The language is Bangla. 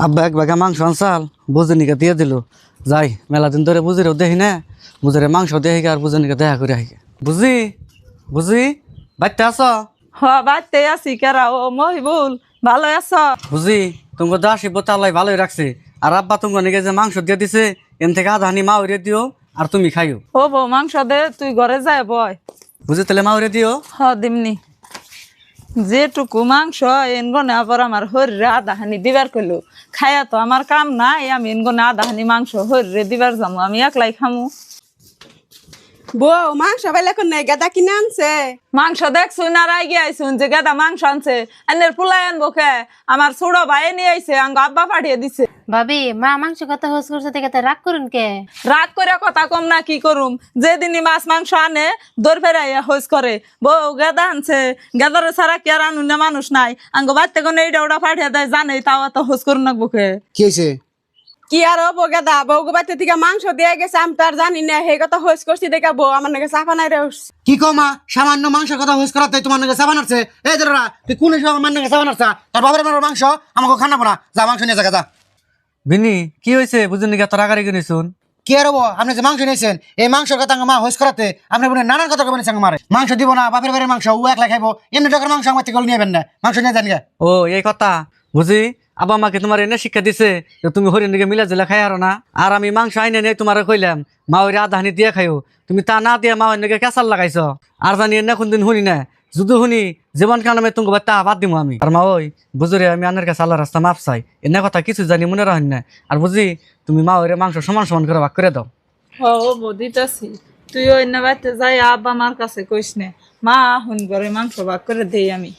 আব্বা এক বাগা মাংস আনসাল বুঝনিকে দিয়ে দিল যাই মেলা দিন ধরে বুঝিরেও দেখি না বুঝরে মাংস দেখি আর বুঝনিকে দেখা করে আহি বুঝি বুঝি বাড়িতে আস হ বাড়তে আছি কেরা ও মহিবুল ভালো আছ? বুঝি তোমার দাসি বোতালাই ভালোই রাখছে আর আব্বা তোমার নিকে যে মাংস দিয়ে দিছে এন থেকে আধা হানি মা উড়ে দিও আর তুমি খাইও। ও বউ মাংস দে তুই ঘরে যায় বয়। বুঝি তাহলে মা উড়ে দিও। হ দিমনি যেটুকু মাংস এনগনে আবার আমার হরিরে আধাহানি দিবার কইলো খায়া তো আমার কাম নাই আমি এনগনে আধাহানি মাংস হরিরে দিবার যাবো আমি একলাই খামু। বউ মাংস বেলা কোন নাই গাদা কিনে আনছে মাংস দেখছুন আর আই গিয়েছুন যে গাদা মাংস আনছে এনের পুলাই আনবো খে আমার ছোট ভাই নিয়ে আইছে আঙ্গ আব্বা পাঠিয়ে দিছে। ভাবি মা মাংস কথা হোস করছে দেখে তা রাগ করুন কে? রাগ করে কথা কম না কি করুম যেদিনই মাছ মাংস আনে দৌড় ফেরাইয়া হোস করে বউ গেদা আনছে গেদারে ছাড়া কি আর আনুন না মানুষ নাই আঙ্গ বাড়তে কোন এইটা ওটা পাঠিয়ে দেয় জানে তাও এত হোস করুন না বুকে। কি হয়েছে? কি আর হবো গাদা বউ বাচ্চা থেকে মাংস দিয়ে গেছে আমি তো আর জানি না সেই কথা হোস করছি দেখা বউ আমার নাকি চাপা নাই রে উঠছে। কি কো মা সামান্য মাংসের কথা হোস করাতে তোমার নাকি সাবান আসছে? এই ধরা তুই কোন সময় আমার নাকি সাবান আসছা? তোর বাবার আমার মাংস আমাকে খানা পড়া যা মাংস নিয়ে যা। বিনি কি হয়েছে বুঝনিকে এত রাগারি কিনেছুন? কি আর হবো আপনি যে মাংস নিয়েছেন এই মাংসের কথা মা হোস করাতে আপনি বোনের নানান কথা বলেছেন আমার মাংস দিব না বাপের বাড়ির মাংস ও একলা খাইবো এমনি টাকার মাংস আমার থেকে নিয়ে না মাংস নিয়ে যান গে। ও এই কথা বুঝি আব্বা আমাকে তোমার এনে শিক্ষা দিছে যে তুমি হরিণকে মিলা জিলা খাই আর না আর আমি মাংস আইনে নেই তোমার কইলাম মা ওই আধা হানি দিয়ে খাইও তুমি তা না দিয়ে মা অন্যকে কেঁচাল লাগাইছ আর জানি এনে কোনদিন শুনি না যদি শুনি জীবন কালামে তুমি তা বাদ দিব আমি আর মা ওই বুঝরে আমি আনের কাছে আল্লাহ রাস্তা মাপ চাই এনে কথা কিছু জানি মনে রাখেন না আর বুঝি তুমি মা ওই মাংস সমান সমান করে ভাগ করে দাও। ও বদিতাছি তুই ওই না বাড়তে যাই আব্বা আমার কাছে কইস নে মা হুন করে মাংস ভাগ করে দেই আমি।